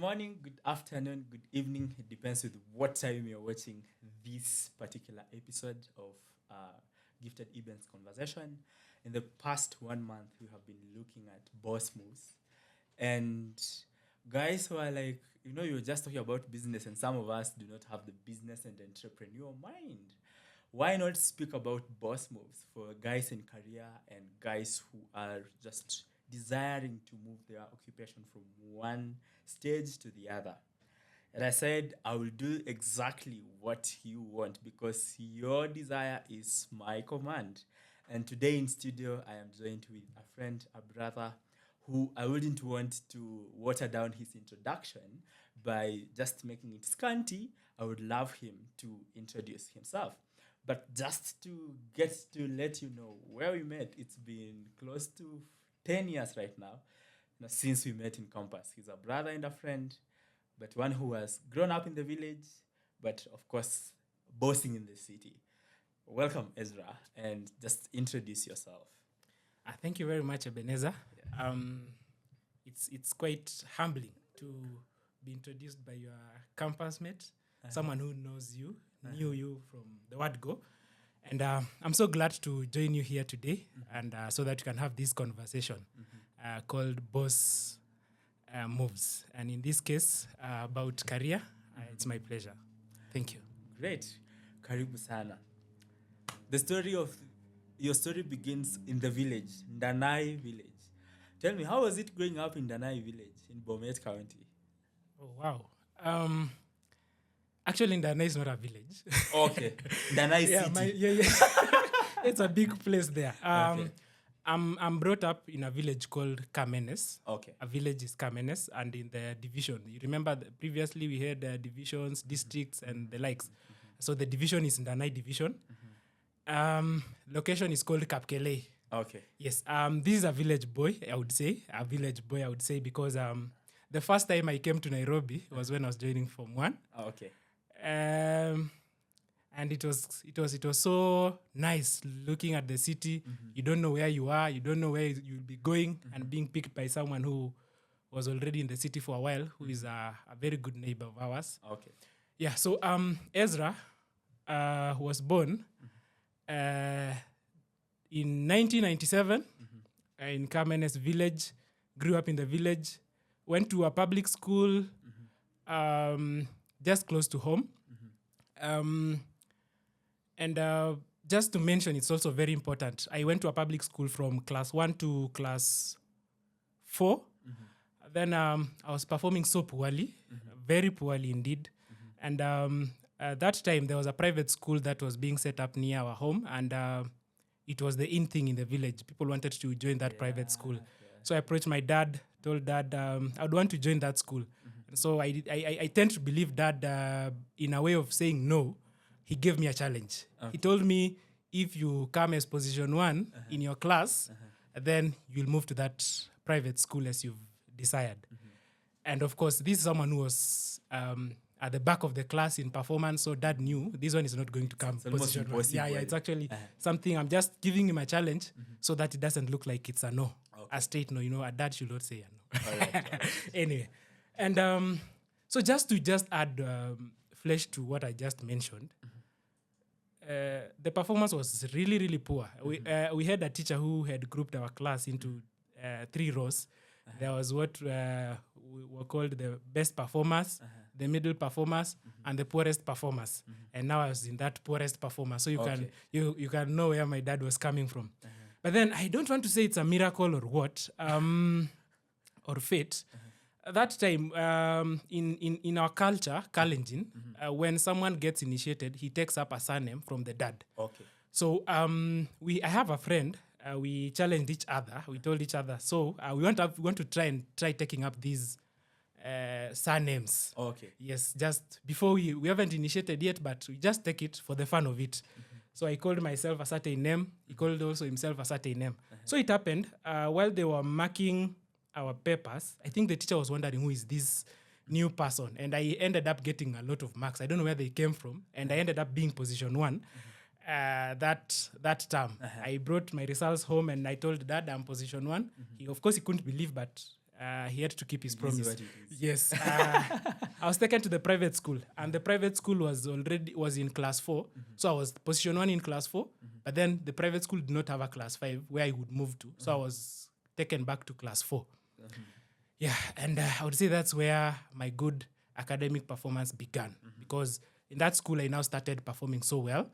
morning, good afternoon, good evening. It depends with what time you're watching this particular episode of Gifted Events Conversation. In the past 1 month, we have been looking at boss moves. And guys who are like, you're just talking about business, and some of us do not have the business and entrepreneur mind. Why not speak about boss moves for guys in career and guys who are just desiring to move their occupation from one stage to the other? And I said, I will do exactly what you want because your desire is my command. And today in studio, I am joined with a friend, a brother, who I wouldn't want to water down his introduction by just making it scanty. I would love him to introduce himself. But just to get to let you know where we met, it's been close to 10 years right now, since we met in campus. He's a brother and a friend, but one who has grown up in the village, but of course, bossing in the city. Welcome, Ezra, and just introduce yourself. Thank you very much, Ebenezer. It's quite humbling to be introduced by your campus mate, someone who knows you, knew you from the word go. And I'm so glad to join you here today, and so that we can have this conversation called Boss Moves. And in this case, about career, it's my pleasure. Thank you. Great. Karibu sana. The story of your story begins in the village, Ndanai village. Tell me, how was it growing up in Ndanai village in Bomet County? Oh, wow. Actually, Ndanai is not a village. Okay. Ndanai city. It's a big place there. Okay. I'm brought up in a village called Kamenes. Okay. A village is Kamenes, and in the division, you remember previously we had divisions, districts, and the likes. So the division is Ndanai division. Location is called Kapkele. Okay. Yes. This is a village boy, I would say. Because the first time I came to Nairobi was when I was joining Form 1. Okay. And it was so nice looking at the city. You don't know where you are, you don't know where you'll be going, and being picked by someone who was already in the city for a while, who is a very good neighbor of ours. Okay. Yeah, so Ezra was born in 1997 in Kamenes village, grew up in the village, went to a public school just close to home. And just to mention, it's also very important. I went to a public school from class 1 to class 4. Then I was performing so poorly, very poorly indeed. And at that time, there was a private school that was being set up near our home. And it was the in thing in the village. People wanted to join that private school. Yeah. So I approached my dad, told dad I would want to join that school. And so I tend to believe dad in a way of saying no. He gave me a challenge. Okay. He told me, if you come as position 1 in your class, then you'll move to that private school as you've desired. And of course, this is someone who was at the back of the class in performance, so dad knew this one is not going to come position 1. Yeah, it's actually something, I'm just giving him a challenge so that it doesn't look like it's a no. Okay. A straight no, a dad should not say a no. All right. Anyway, and so just to add flesh to what I just mentioned, the performance was really, really poor. We had a teacher who had grouped our class into 3 rows. There was what we were called the best performers, the middle performers, and the poorest performers. And now I was in that poorest performer. So you can know where my dad was coming from. But then I don't want to say it's a miracle or what, or fate. At that time, in our culture, Kalenjin, when someone gets initiated, he takes up a surname from the dad. Okay. So I have a friend. We challenged each other. We told each other, so we want to try taking up these surnames. Okay. Yes, just before we haven't initiated yet, but we just take it for the fun of it. So I called myself a certain name. He called also himself a certain name. So it happened while they were marking our papers. I think the teacher was wondering who is this new person, and I ended up getting a lot of marks. I don't know where they came from, and I ended up being position 1 that term. I brought my results home, and I told dad I'm position 1. He couldn't believe, but He had to keep his It is promise. what it is. Yes. I was taken to the private school, and the private school was in class 4. So I was position 1 in class 4, but then the private school did not have a class 5 where I would move to. So I was taken back to class 4. Yeah, and I would say that's where my good academic performance began, because in that school I now started performing so well.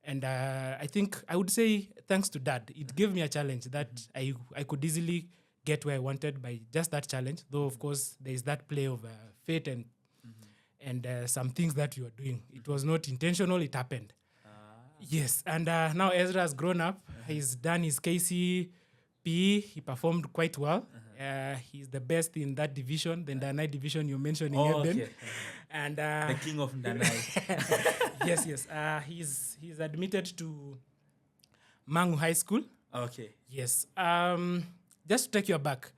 And I think I would say thanks to Dad, it gave me a challenge that I could easily get where I wanted by just that challenge. Though of course there is that play of fate and some things that you are doing. It was not intentional; it happened. Yes, and now Ezra has grown up. He's done his KCPE. He performed quite well. He's the best in that division, the Ndanai division you're mentioning, Oh, Eben. okay. And The king of Ndanai. yes. He's admitted to Mangu High School. Okay. Yes. Just to take you back,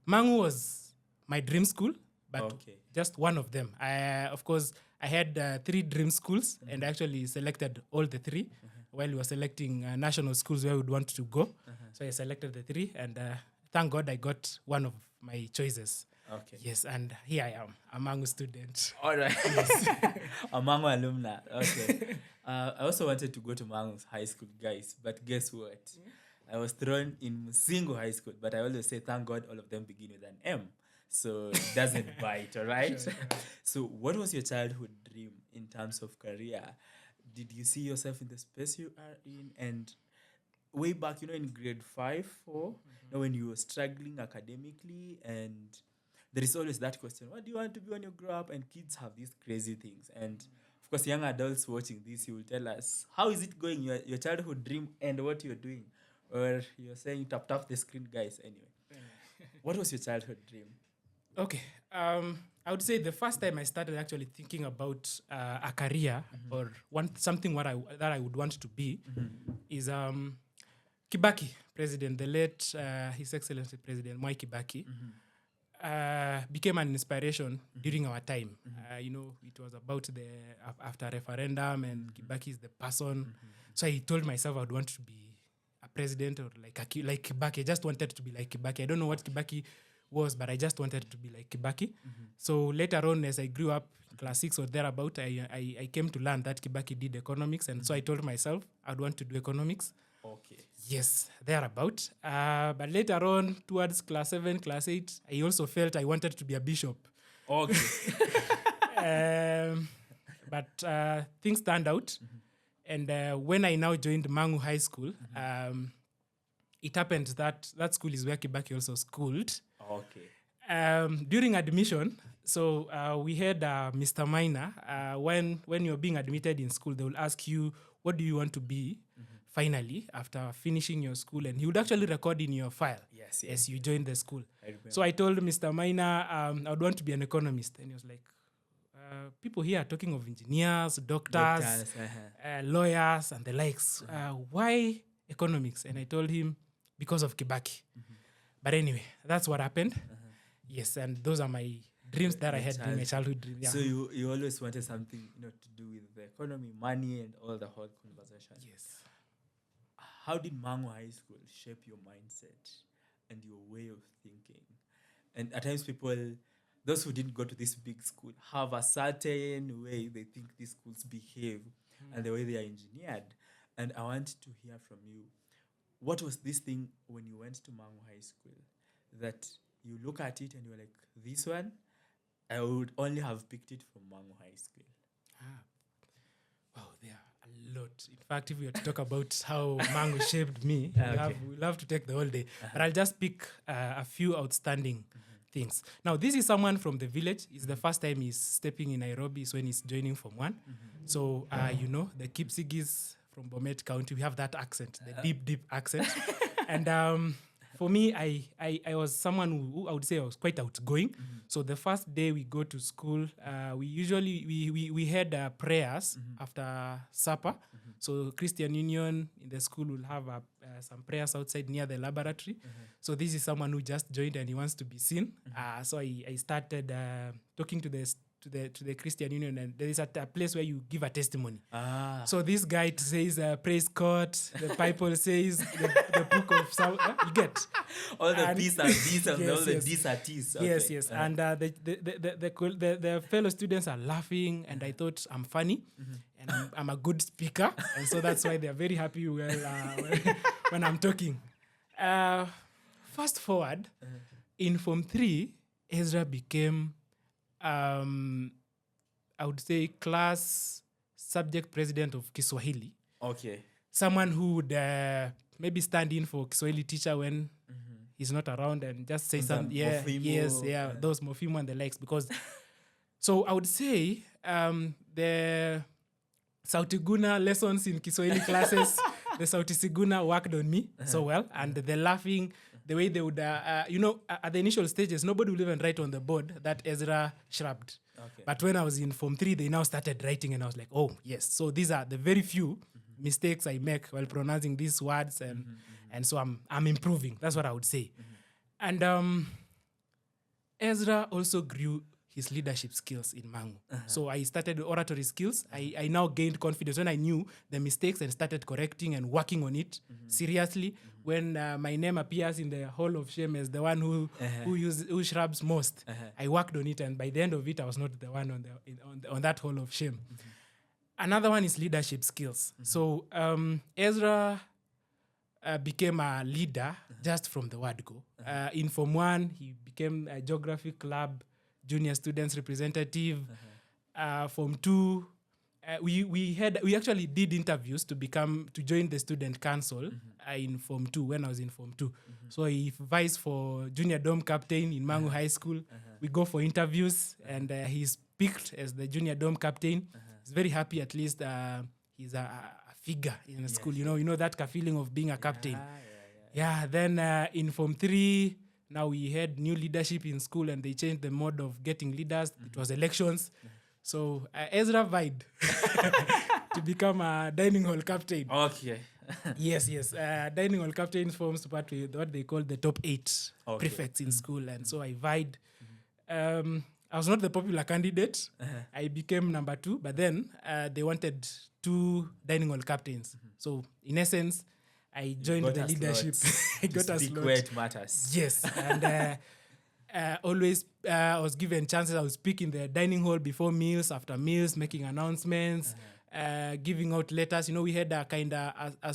Mangu was my dream school, but Okay. just one of them. Of course, I had 3 dream schools, and I actually selected all the 3 while we were selecting national schools where we would want to go. So I selected the 3, and thank God I got one of my choices. Okay. Yes, and here I am, a Mangu student. All right. A Mangu alumna. Okay. I also wanted to go to Mangu's high school, guys, but guess what? I was thrown in Musingo High School, but I always say, thank God all of them begin with an M. So it doesn't bite, all right? Sure. So what was your childhood dream in terms of career? Did you see yourself in the space you are in? And way back, in grade 5, 4, when you were struggling academically, and there is always that question, what do you want to be when you grow up? And kids have these crazy things. And of course, young adults watching this, you will tell us, how is it going, your childhood dream and what you're doing? Or you're saying, tap the screen, guys, anyway. What was your childhood dream? Okay. I would say the first time I started actually thinking about a career or something that I would want to be is Kibaki, President, the late His Excellency President Mwai Kibaki, became an inspiration during our time. It was about the after referendum, and Kibaki is the person. So I told myself I would want to be a president or like Kibaki. I just wanted to be like Kibaki. I don't know what Kibaki was, but I just wanted to be like Kibaki. So later on, as I grew up, class 6 or thereabout, I came to learn that Kibaki did economics, and so I told myself I'd want to do economics. Okay. Yes, thereabout. But later on, towards class 7, class 8, I also felt I wanted to be a bishop. Okay. But things turned out. And when I now joined Mangu High School, it happened that school is where Kibaki also schooled. Okay. During admission, so we had Mr. Minor. When you're being admitted in school, they will ask you, what do you want to be finally after finishing your school? And he would actually record in your file Yes. as you joined the school. I remember. So I told Mr. Minor, I would want to be an economist. And he was like, people here are talking of engineers, doctors, lawyers, and the likes. Why economics? And I told him, because of Kibaki. But anyway, that's what happened. Yes, and those are my dreams that I had during my childhood dreams. Yeah. So you always wanted something to do with the economy, money, and all the whole conversation. Yes. How did Mangu High School shape your mindset and your way of thinking? And at times people, those who didn't go to this big school, have a certain way they think these schools behave and the way they are engineered. And I want to hear from you. What was this thing when you went to Mangu High School that you look at it and you're like, this one, I would only have picked it from Mangu High School? Wow, there are a lot. In fact, if we were to talk about how Mangu shaped me, we'll have to take the whole day. But I'll just pick a few outstanding things. Now, this is someone from the village. It's the first time he's stepping in Nairobi, is when he's joining Form 1. So, the Kipsigis from Bomet County, we have that accent, the deep accent. And for me, I was someone who I would say I was quite outgoing. So the first day we go to school, we usually we had prayers after supper. So Christian Union in the school will have some prayers outside near the laboratory. So this is someone who just joined and he wants to be seen. So I started talking to the to the Christian Union, and there is a place where you give a testimony. So So this guy says, "Praise God." The Bible says the book of Psalm. You get all the and- P's are D's and all Yes, the yes. D's are T's. yes, Okay. yes, and the fellow students are laughing, and I thought I'm funny, and I'm a good speaker, and so that's why they're very happy when I'm talking. Fast forward, in Form 3, Ezra became, I would say, class subject president of Kiswahili. Okay. Someone who would maybe stand in for Kiswahili teacher when he's not around and just say Some something. Yeah, Mofimo, yes, yeah, those Mofimo and the likes. Because, so I would say the Sautiguna lessons in Kiswahili classes, the Sautisiguna worked on me so well. And the laughing, the way they would, at the initial stages, nobody would even write on the board that Ezra shrugged. Okay. But when I was in Form 3, they now started writing, and I was like, oh, yes. So these are the very few mistakes I make while pronouncing these words, and so I'm improving. That's what I would say. And Ezra also grew his leadership skills in Mangu. So I started oratory skills. I now gained confidence when I knew the mistakes and started correcting and working on it seriously. When my name appears in the Hall of Shame as the one who shrubs most, I worked on it, and by the end of it, I was not the one on that Hall of Shame. Another one is leadership skills. So Ezra became a leader just from the word go. In Form 1, he became a geography club junior students representative. Form 2, we actually did interviews to join the student council in Form 2 when I was in Form 2. So he vies for junior dome captain in Mangu High School. We go for interviews, and he's picked as the junior dome captain. He's very happy. At least he's a figure in the school. You know that feeling of being a captain. Yeah. Then in Form 3, now we had new leadership in school, and they changed the mode of getting leaders. It was elections. So Ezra vied to become a dining hall captain. Okay. Yes. Dining hall captain forms part with what they call the top 8 prefects in school. And so I vied. I was not the popular candidate. I became number 2, but then they wanted 2 dining hall captains. So in essence, I joined the leadership. I got a slot. Where it matters. Yes, and always I was given chances. I would speak in the dining hall before meals, after meals, making announcements, giving out letters. We had a kind of a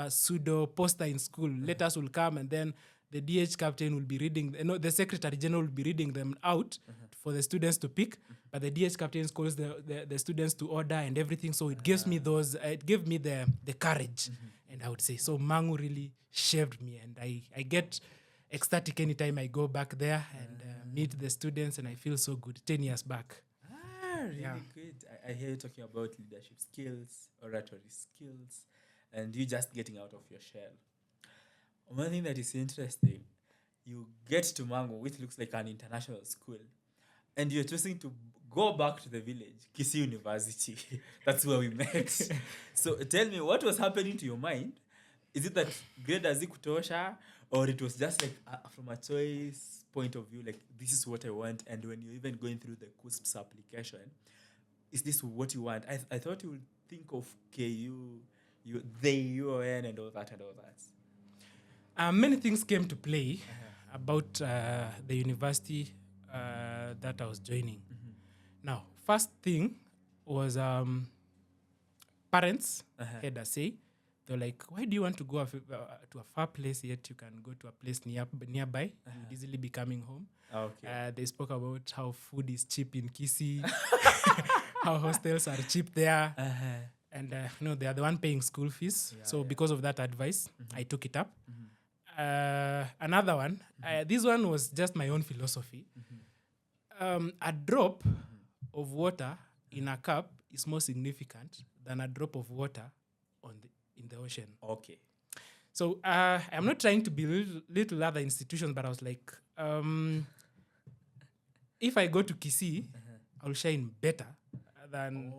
pseudo poster in school. Letters will come, and then the DH captain will be reading. The secretary general will be reading them out for the students to pick. But the DH captain calls the students to order and everything. So it gives me those. It gave me the courage. And I would say, so Mangu really shaped me, and I get ecstatic anytime I go back there and meet the students, and I feel so good. 10 years back. Really good. I hear you talking about leadership skills, oratory skills, and you just getting out of your shell. One thing that is interesting, you get to Mangu, which looks like an international school, and you're choosing to go back to the village, Kisii University. That's where we met. So tell me, what was happening to your mind? Is it that grade hazikutosha, or it was just like from a choice point of view, like this is what I want, and when you're even going through the CUSP's application, is this what you want? I thought you would think of KU, the UON and all that. Many things came to play about the university that I was joining. Now, first thing was parents had a say. They're like, why do you want to go to a far place, yet you can go to a place nearby? You'd easily be coming home. Okay. They spoke about how food is cheap in Kisii, how hostels are cheap there. And they are the one paying school fees. So because of that advice, I took it up. Another one, this one was just my own philosophy. A drop of water in a cup is more significant than a drop of water in the ocean. Okay. So I'm not trying to belittle other institutions, but I was like, if I go to Kisii, I'll shine better than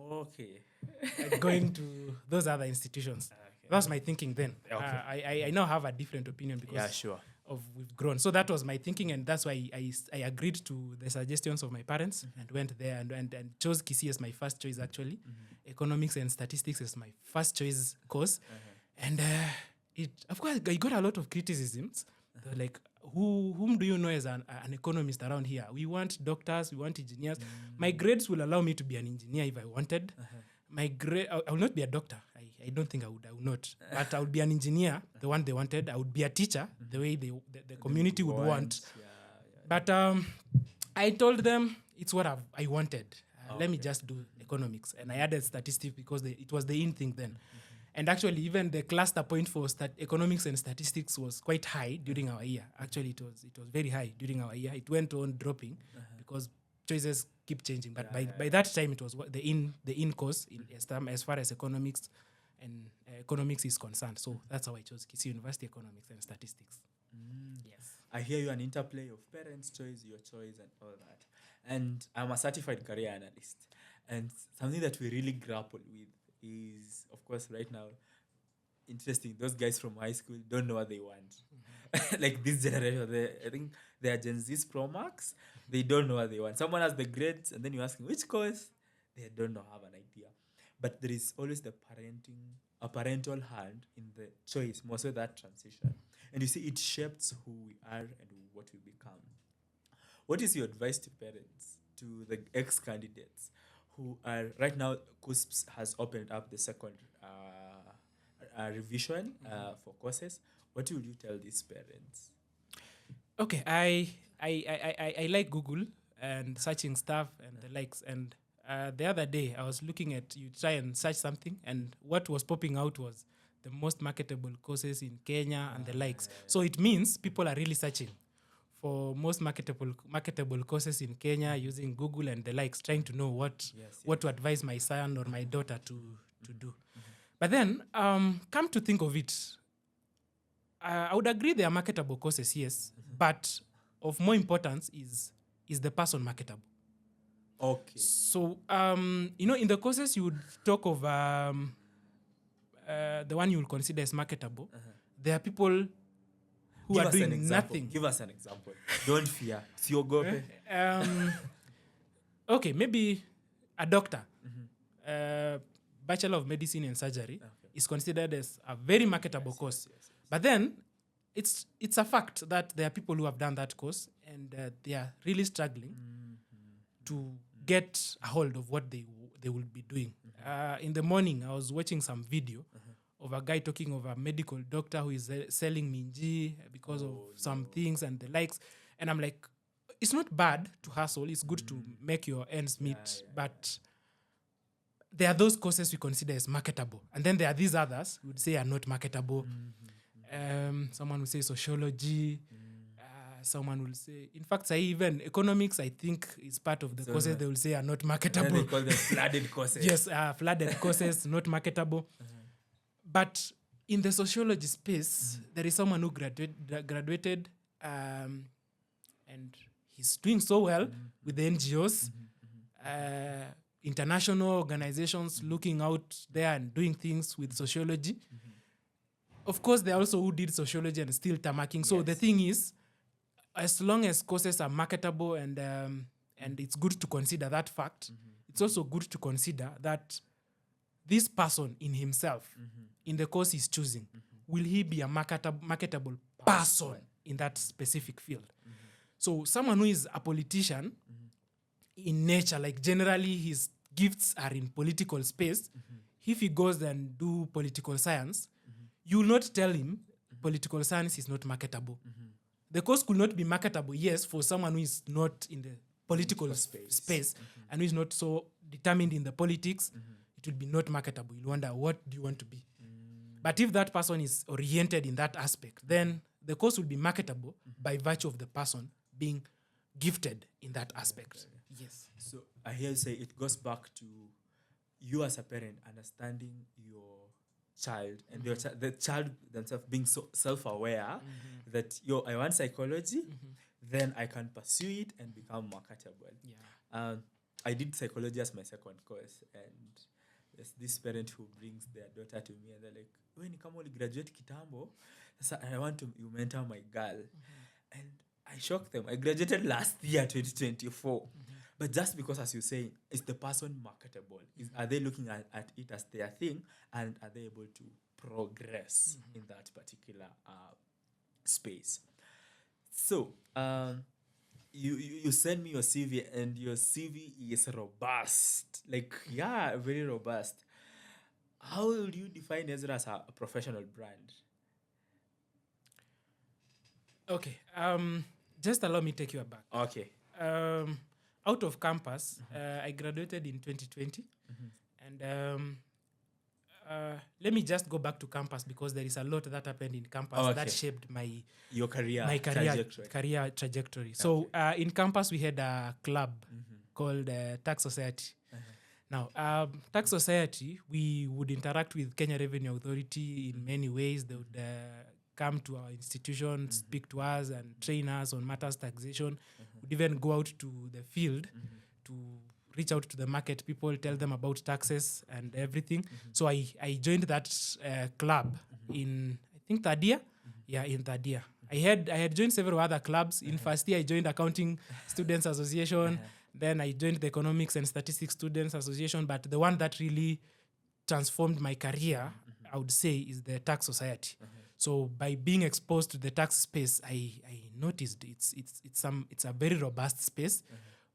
going to those other institutions. That's my thinking then. I now have a different opinion because we've grown. So that was my thinking, and that's why I agreed to the suggestions of my parents and went there and chose Kisii as my first choice, actually. Economics and statistics is my first choice course. And it, of course, I got a lot of criticisms. They're like, whom do you know as an economist around here? We want doctors, we want engineers. My grades will allow me to be an engineer if I wanted. My grade, I will not be a doctor. I don't think I would not. But I would be an engineer, the one they wanted. I would be a teacher, the way the community would want. But I told them it's what I wanted. Let me just do economics. And I added statistics because it was the in thing then. And actually, even the cluster point for economics and statistics was quite high during our year. Actually, it was very high during our year. It went on dropping because choices keep changing. But by that time, it was the in course as far as economics and economics is concerned. So that's how I chose Kisii University Economics and Statistics. Yes. I hear you an interplay of parents' choice, your choice, and all that. And I'm a certified career analyst. And something that we really grapple with is, of course, right now, interesting. Those guys from high school don't know what they want. Like this generation, I think they are Gen Z's Pro Max. They don't know what they want. Someone has the grades, and then you ask them which course, they don't know, have an idea. But there is always a parental hand in the choice, more so that transition. And you see, it shapes who we are and what we become. What is your advice to parents, to the ex-candidates who are right now? CUSPS has opened up the second revision for courses. What would you tell these parents? Okay, I like Google and searching stuff and the likes. And the other day, I was looking at, you try and search something, and what was popping out was the most marketable courses in Kenya and the likes. So it means people are really searching for most marketable courses in Kenya using Google and the likes, trying to know what to advise my son or my daughter to do. But then, come to think of it, I would agree they are marketable courses, yes, but of more importance is the person marketable. Okay. So, in the courses you would talk of the one you will consider as marketable, there are people who are doing nothing. Give us an example. Don't fear. Siogope. Okay, maybe a doctor, Bachelor of Medicine and Surgery, is considered as a very marketable course. Yes. But then, it's a fact that there are people who have done that course and they are really struggling to get a hold of what they will be doing. In the morning, I was watching some video of a guy talking of a medical doctor who is selling minji because of some things and the likes. And I'm like, it's not bad to hustle. It's good to make your ends meet. But there are those courses we consider as marketable. And then there are these others we would say are not marketable. Someone will say sociology. Someone will say, in fact, even economics, I think, is part of the courses they will say are not marketable. They call them flooded courses. Yes, flooded courses, not marketable. But in the sociology space, there is someone who graduated and he's doing so well with the NGOs, international organizations looking out there and doing things with sociology. Of course, there are also who did sociology and still tamaking. So the thing is, as long as courses are marketable and it's good to consider that fact, it's also good to consider that this person in himself, in the course he's choosing, will he be a marketable person in that specific field? So someone who is a politician in nature, like generally his gifts are in political space, if he goes and do political science, you will not tell him political science is not marketable. The course could not be marketable, yes, for someone who is not in the political space and who is not so determined in the politics. It will be not marketable. You'll wonder, what do you want to be? But if that person is oriented in that aspect, then the course will be marketable by virtue of the person being gifted in that aspect. Yes. So I hear you say it goes back to you as a parent understanding your child and the child themselves being so self-aware that I want psychology, then I can pursue it and become marketable. I did psychology as my second course, and there's this parent who brings their daughter to me and they're like, we ni kama graduate kitambo, sasa I want to you mentor my girl. And I shocked them. I graduated last year, 2024. But just because, as you say, is the person marketable? Are they looking at it as their thing? And are they able to progress in that particular space? So, you send me your CV, and your CV is robust. Like, yeah, very robust. How would you define Ezra as a professional brand? Okay. Just allow me to take you back. Okay. Out of campus, I graduated in 2020. And let me just go back to campus because there is a lot that happened in campus that shaped your career trajectory. So in campus, we had a club called Tax Society. Now, Tax Society, we would interact with Kenya Revenue Authority in many ways. They would come to our institution, speak to us and train us on matters taxation. We'd even go out to the field to reach out to the market people, tell them about taxes and everything. So I joined that club in, I think, third year. Yeah, in third year. I had joined several other clubs. In first year, I joined Accounting Students Association. Then I joined the Economics and Statistics Students Association. But the one that really transformed my career, I would say, is the Tax Society. So by being exposed to the tax space, I noticed it's a very robust space,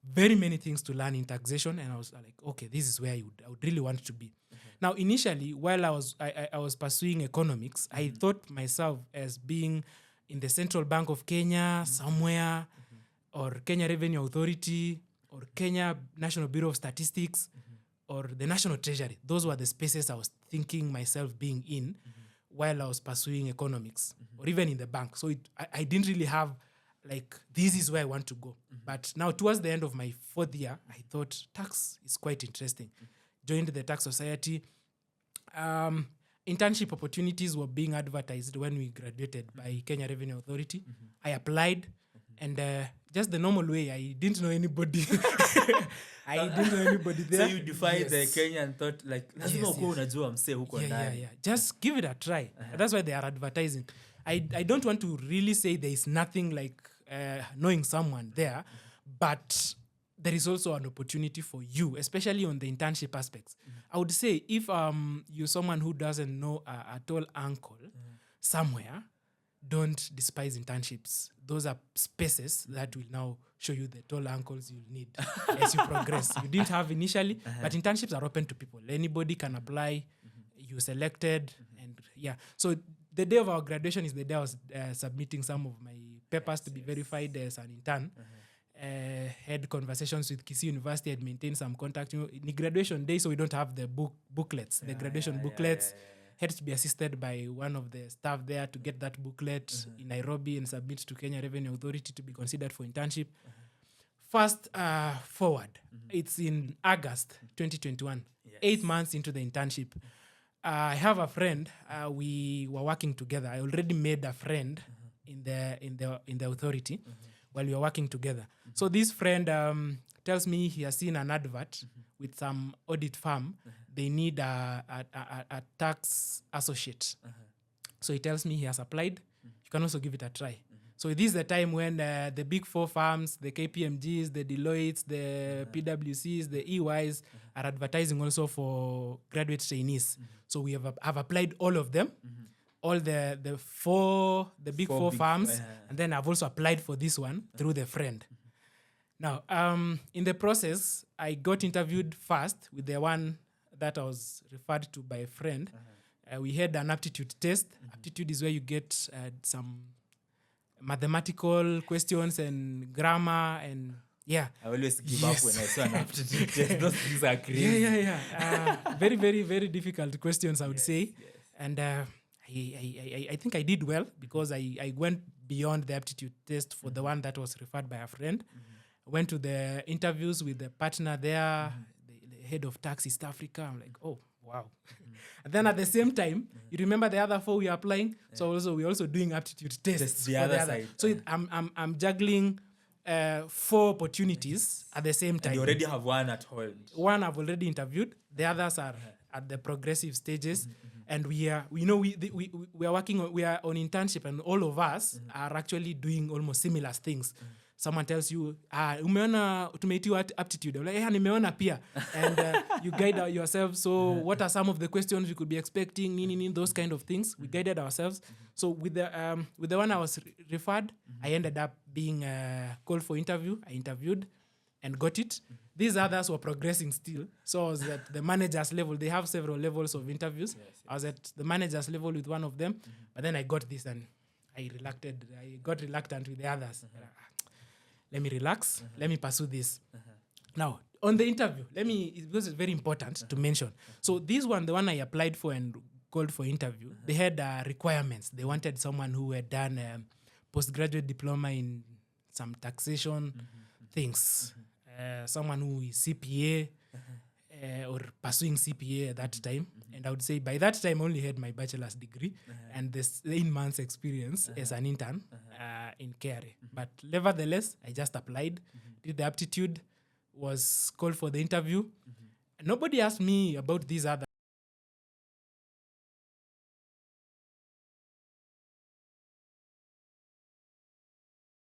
very many things to learn in taxation, and I was like, okay, this is where I would really want to be. Now, initially, while I was pursuing economics, I thought myself as being in the Central Bank of Kenya somewhere, or Kenya Revenue Authority, or Kenya National Bureau of Statistics, or the National Treasury. Those were the spaces I was thinking myself being in while I was pursuing economics, or even in the bank. So I didn't really have, like, this is where I want to go. But now, towards the end of my fourth year, I thought tax is quite interesting. Joined the Tax Society. Internship opportunities were being advertised when we graduated by Kenya Revenue Authority. I applied, and just the normal way, I didn't know anybody. I didn't know anybody there. So you defied the Kenya and thought, like, just give it a try. That's why they are advertising. I don't want to really say there is nothing like knowing someone there, but there is also an opportunity for you, especially on the internship aspects. I would say if you're someone who doesn't know a tall uncle somewhere, don't despise internships. Those are spaces that will now show you the tall uncles you'll need as you progress. You didn't have initially, but internships are open to people. Anybody can apply. You selected, and yeah. So the day of our graduation is the day I was submitting some of my papers to be verified as an intern. Had conversations with Kisii University. Had maintained some contact. In graduation day, so we don't have the booklets. The graduation booklets had to be assisted by one of the staff there to get that booklet in Nairobi and submit to Kenya Revenue Authority to be considered for internship. Fast forward, it's in August 2021, 8 months into the internship. I have a friend. We were working together. I already made a friend in the authority while we were working together. So this friend tells me he has seen an advert with some audit firm. They need a tax associate. So he tells me he has applied. You can also give it a try. So this is the time when the big four firms, the KPMGs, the Deloittes, the PwCs, the EYs are advertising also for graduate trainees. So we have applied all of them, all the big four firms, and then I've also applied for this one through the friend. Now, in the process, I got interviewed first with the one that I was referred to by a friend. We had an aptitude test. Aptitude is where you get some mathematical questions and grammar and I always give up when I saw an aptitude test. Those things are crazy. Very, very, very difficult questions, I would say. Yes. And I think I did well because I went beyond the aptitude test for the one that was referred by a friend. I went to the interviews with the partner there, the head of tax East Africa. I'm like, oh, wow. And then at the same time, you remember the other four we are applying? So we're also doing aptitude tests. The other side. So I'm juggling 4 opportunities at the same time. And you already have one at hold. One I've already interviewed. The others are at the progressive stages, and we are working on, we are on internship, and all of us are actually doing almost similar things. Someone tells you, umeona tumeitiwa aptitude. Like, nimeona pia. And you guide yourself. So what are some of the questions you could be expecting? Those kind of things. We guided ourselves. So with the one I was referred, I ended up being called for interview. I interviewed and got it. These others were progressing still. So I was at the manager's level. They have several levels of interviews. Yes. I was at the manager's level with one of them. But then I got this and I got reluctant with the others. Let me relax. Let me pursue this. Now, on the interview, because it's very important to mention. So this one, the one I applied for and called for interview, they had requirements. They wanted someone who had done postgraduate diploma in some taxation things. Someone who is CPA or pursuing CPA at that time. And I would say by that time I only had my bachelor's degree and this 8 months experience as an intern in KRA. But nevertheless, I just applied, did the aptitude, was called for the interview. Nobody asked me about these others.